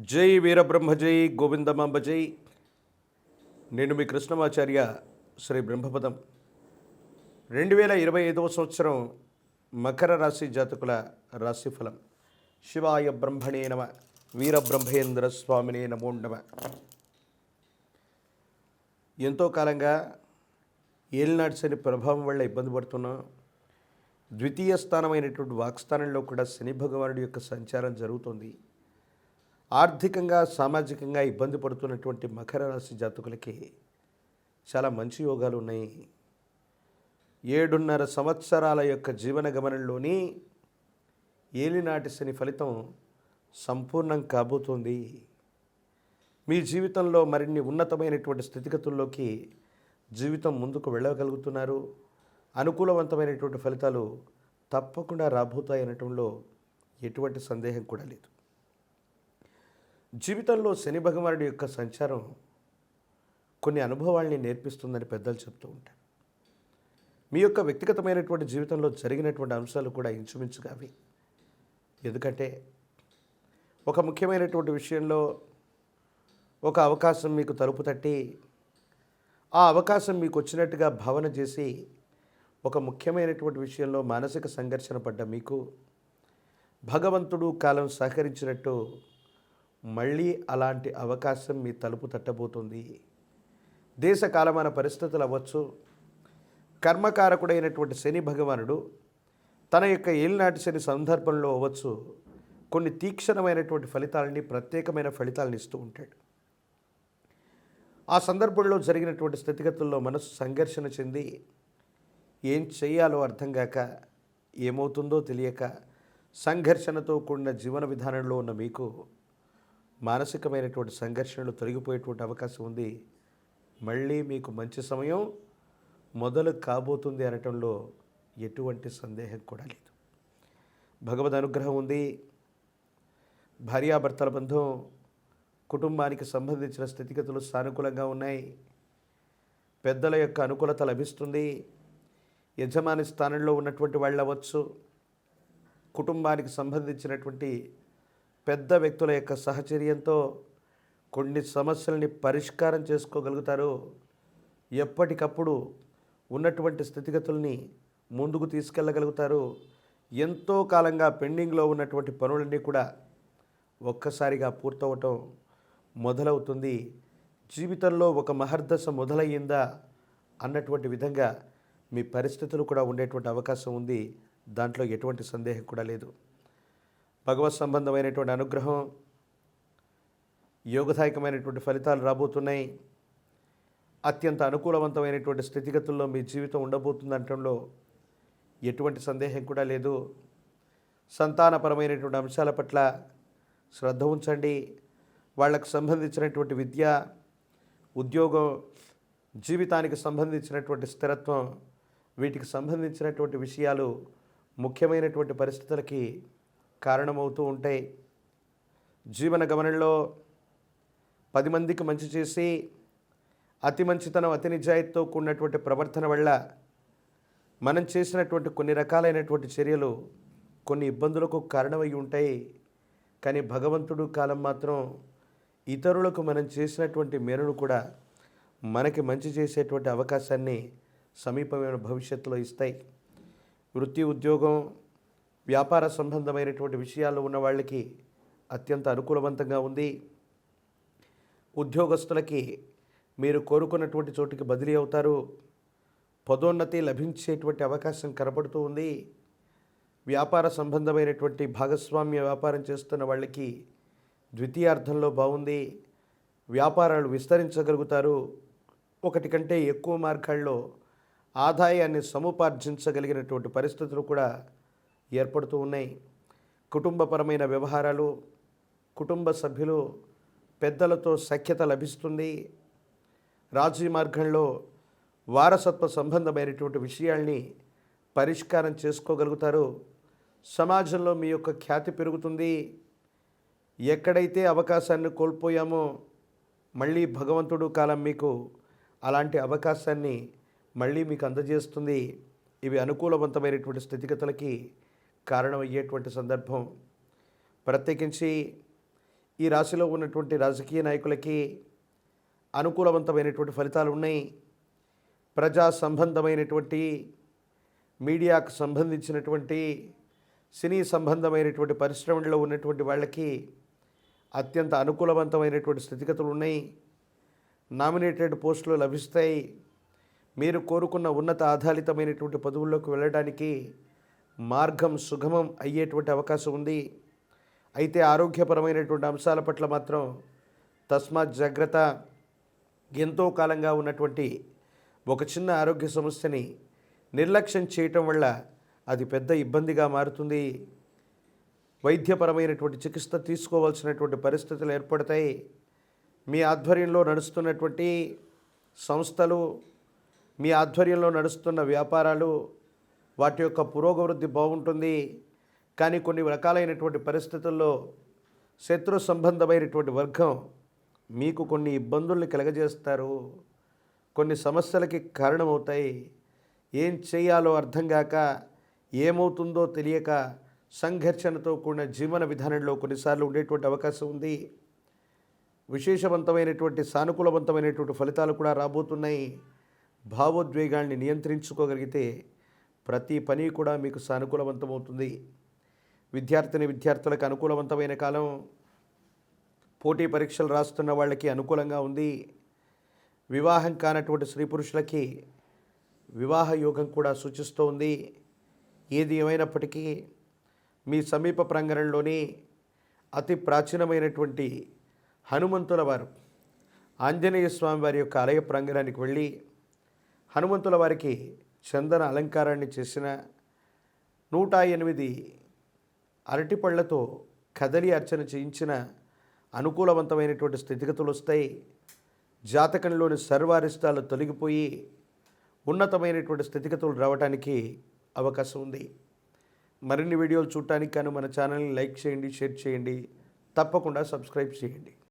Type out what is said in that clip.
జై వీరబ్రహ్మ జై గోవిందమాంబ జై. నేను మీ కృష్ణమాచార్య శ్రీ బ్రహ్మపదం. 2025వ సంవత్సరం మకర రాశి జాతకుల రాశిఫలం. శివాయ బ్రహ్మణే నమ. వీరబ్రహ్మేంద్ర స్వామినే నమో నమ. ఎంతో కాలంగా ఏలినాటి శని ప్రభావం వల్ల ఇబ్బంది పడుతున్నాం. ద్వితీయ స్థానమైనటువంటి వాక్స్థానంలో కూడా శని భగవానుడి యొక్క సంచారం జరుగుతుంది. ఆర్థికంగా సామాజికంగా ఇబ్బంది పడుతున్నటువంటి మకర రాశి జాతకులకి చాలా మంచి యోగాలు ఉన్నాయి. 7.5 సంవత్సరాల యొక్క జీవన గమనంలోని ఏలినాటి శని ఫలితం సంపూర్ణం కాబోతోంది. మీ జీవితంలో మరిన్ని ఉన్నతమైనటువంటి స్థితిగతుల్లోకి జీవితం ముందుకు వెళ్ళగలుగుతున్నారు. అనుకూలవంతమైనటువంటి ఫలితాలు తప్పకుండా రాబోతాయనటంలో ఎటువంటి సందేహం కూడా లేదు. జీవితంలో శని భగవానుడి యొక్క సంచారం కొన్ని అనుభవాల్ని నేర్పిస్తుందని పెద్దలు చెప్తూ ఉంటారు. మీ యొక్క వ్యక్తిగతమైనటువంటి జీవితంలో జరిగినటువంటి అంశాలు కూడా ఇంచుమించుగా అవి. ఎందుకంటే ఒక ముఖ్యమైనటువంటి విషయంలో ఒక అవకాశం మీకు తలుపు తట్టి ఆ అవకాశం మీకు వచ్చినట్టుగా భావన చేసి ఒక ముఖ్యమైనటువంటి విషయంలో మానసిక సంఘర్షణ పడ్డ మీకు భగవంతుడు కాలం సహకరించినట్టు మళ్ళీ అలాంటి అవకాశం మీ తలుపు తట్టబోతుంది. దేశ కాలమాన పరిస్థితులు అవ్వచ్చు, కర్మకారకుడైనటువంటి శని భగవానుడు తన యొక్క ఏలినాటి శని సందర్భంలో అవ్వచ్చు, కొన్ని తీక్షణమైనటువంటి ఫలితాలని, ప్రత్యేకమైన ఫలితాలను ఇస్తూ ఉంటాడు. ఆ సందర్భంలో జరిగినటువంటి స్థితిగతుల్లో మనసు సంఘర్షణ చెంది ఏం చేయాలో అర్థం కాక, ఏమవుతుందో తెలియక సంఘర్షణతో కూడిన జీవన విధానంలో ఉన్న మీకు మానసికమైనటువంటి సంఘర్షణలు తొలగిపోయేటువంటి అవకాశం ఉంది. మళ్ళీ మీకు మంచి సమయం మొదలు కాబోతుంది అనటంలో ఎటువంటి సందేహం కూడా లేదు. భగవద్ అనుగ్రహం ఉంది. భార్యాభర్తల బంధం, కుటుంబానికి సంబంధించిన స్థితిగతులు సానుకూలంగా ఉన్నాయి. పెద్దల యొక్క అనుకూలత లభిస్తుంది. యజమాని స్థానంలో ఉన్నటువంటి వాళ్ళు అవ్వచ్చు, కుటుంబానికి సంబంధించినటువంటి పెద్ద వ్యక్తుల యొక్క సహచర్యంతో కొన్ని సమస్యల్ని పరిష్కారం చేసుకోగలుగుతారు. ఎప్పటికప్పుడు ఉన్నటువంటి స్థితిగతుల్ని ముందుకు తీసుకెళ్ళగలుగుతారు. ఎంతో కాలంగా పెండింగ్లో ఉన్నటువంటి పనులన్నీ కూడా ఒక్కసారిగా పూర్తవటం మొదలవుతుంది. జీవితంలో ఒక మహర్దశ మొదలయ్యిందా అన్నటువంటి విధంగా మీ పరిస్థితులు కూడా ఉండేటువంటి అవకాశం ఉంది. దాంట్లో ఎటువంటి సందేహం కూడా లేదు. భగవత్ సంబంధమైనటువంటి అనుగ్రహం, యోగదాయకమైనటువంటి ఫలితాలు రాబోతున్నాయి. అత్యంత అనుకూలవంతమైనటువంటి స్థితిగతుల్లో మీ జీవితం ఉండబోతుంది అనటంలో ఎటువంటి సందేహం కూడా లేదు. సంతానపరమైనటువంటి అంశాల పట్ల శ్రద్ధ ఉంచండి. వాళ్ళకు సంబంధించినటువంటి విద్య, ఉద్యోగం, జీవితానికి సంబంధించినటువంటి స్థిరత్వం, వీటికి సంబంధించినటువంటి విషయాలు ముఖ్యమైనటువంటి పరిస్థితులకి కారణమవుతూ ఉంటాయి. జీవన గమనంలో 10 మందికి మంచి చేసి అతి మంచితనం, అతి నిజాయితీతో కూడినటువంటి ప్రవర్తన వల్ల మనం చేసినటువంటి కొన్ని రకాలైనటువంటి చర్యలు కొన్ని ఇబ్బందులకు కారణమై ఉంటాయి. కానీ భగవంతుడు కాలం మాత్రం ఇతరులకు మనం చేసినటువంటి మేలును కూడా మనకి మంచి చేసేటువంటి అవకాశాన్ని సమీపమైన భవిష్యత్తులో ఇస్తాయి. వృత్తి, ఉద్యోగం, వ్యాపార సంబంధమైనటువంటి విషయాల్లో ఉన్న వాళ్ళకి అత్యంత అనుకూలవంతంగా ఉంది. ఉద్యోగస్తులకి మీరు కోరుకున్నటువంటి చోటికి బదిలీ అవుతారు. పదోన్నతి లభించేటువంటి అవకాశం కనపడుతూ ఉంది. వ్యాపార సంబంధమైనటువంటి భాగస్వామ్య వ్యాపారం చేస్తున్న వాళ్ళకి ద్వితీయార్థంలో బాగుంది. వ్యాపారాలు విస్తరించగలుగుతారు. ఒకటి కంటే ఎక్కువ మార్గాల్లో ఆదాయాన్ని సముపార్జించగలిగినటువంటి పరిస్థితులు కూడా ఏర్పడుతూ ఉన్నాయి. కుటుంబపరమైన వ్యవహారాలు, కుటుంబ సభ్యులు, పెద్దలతో సఖ్యత లభిస్తుంది. రాజీ మార్గంలో వారసత్వ సంబంధమైనటువంటి విషయాల్ని పరిష్కారం చేసుకోగలుగుతారు. సమాజంలో మీ యొక్క ఖ్యాతి పెరుగుతుంది. ఎక్కడైతే అవకాశాన్ని కోల్పోయామో మళ్ళీ భగవంతుడు కాలం మీకు అలాంటి అవకాశాన్ని మళ్ళీ మీకు అందజేస్తుంది. ఇవి అనుకూలవంతమైనటువంటి స్థితిగతులకి కారణమయ్యేటువంటి సందర్భం. ప్రత్యేకించి ఈ రాశిలో ఉన్నటువంటి రాజకీయ నాయకులకి అనుకూలవంతమైనటువంటి ఫలితాలు ఉన్నాయి. ప్రజా సంబంధమైనటువంటి, మీడియాకు సంబంధించినటువంటి, సినీ సంబంధమైనటువంటి పరిశ్రమల్లో ఉన్నటువంటి వాళ్ళకి అత్యంత అనుకూలవంతమైనటువంటి స్థితిగతులు ఉన్నాయి. నామినేటెడ్ పోస్టులు లభిస్తాయి. మీరు కోరుకున్న ఉన్నత ఆధారితమైనటువంటి పదవుల్లోకి వెళ్ళడానికి మార్గం సుగమం అయ్యేటువంటి అవకాశం ఉంది. అయితే ఆరోగ్యపరమైనటువంటి అంశాల పట్ల మాత్రం తస్మాత్ జాగ్రత్త. ఎంతో కాలంగా ఉన్నటువంటి ఒక చిన్న ఆరోగ్య సమస్యని నిర్లక్ష్యం చేయటం వల్ల అది పెద్ద ఇబ్బందిగా మారుతుంది. వైద్యపరమైనటువంటి చికిత్స తీసుకోవాల్సినటువంటి పరిస్థితులు ఏర్పడతాయి. మీ ఆధ్వర్యంలో నడుస్తున్నటువంటి సంస్థలు, మీ ఆధ్వర్యంలో నడుస్తున్న వ్యాపారాలు, వాటి యొక్క పురోగవృద్ధి బాగుంటుంది. కానీ కొన్ని రకాలైనటువంటి పరిస్థితుల్లో శత్రు సంబంధమైనటువంటి వర్గం మీకు కొన్ని ఇబ్బందుల్ని కలగజేస్తారు. కొన్ని సమస్యలకి కారణమవుతాయి. ఏం చేయాలో అర్థం కాక, ఏమవుతుందో తెలియక సంఘర్షణతో కూడిన జీవన విధానంలో కొన్నిసార్లు ఉండేటువంటి అవకాశం ఉంది. విశేషవంతమైనటువంటి, సానుకూలవంతమైనటువంటి ఫలితాలు కూడా రాబోతున్నాయి. భావోద్వేగాల్ని నియంత్రించుకోగలిగితే ప్రతి పని కూడా మీకు సానుకూలవంతమవుతుంది. విద్యార్థులకు అనుకూలవంతమైన కాలం. పోటీ పరీక్షలు రాస్తున్న వాళ్ళకి అనుకూలంగా ఉంది. వివాహం కానటువంటి స్త్రీ పురుషులకి వివాహ యోగం కూడా సూచిస్తోంది. ఏది ఏమైనప్పటికీ మీ సమీప ప్రాంగణంలోని అతి ప్రాచీనమైనటువంటి హనుమంతుల వారు, ఆంజనేయ స్వామి వారి యొక్క ఆలయ ప్రాంగణానికి వెళ్ళి హనుమంతుల వారికి చందన అలంకారాన్ని చేసిన 108 అరటిపళ్లతో కదలి అర్చన చేయించిన అనుకూలవంతమైనటువంటి స్థితిగతులు వస్తాయి. జాతకంలోని సర్వారిష్టాలు తొలగిపోయి ఉన్నతమైనటువంటి స్థితిగతులు రావడానికి అవకాశం ఉంది. మరిన్ని వీడియోలు చూడటానికి కానీ మన ఛానల్ని లైక్ చేయండి, షేర్ చేయండి, తప్పకుండా సబ్స్క్రైబ్ చేయండి.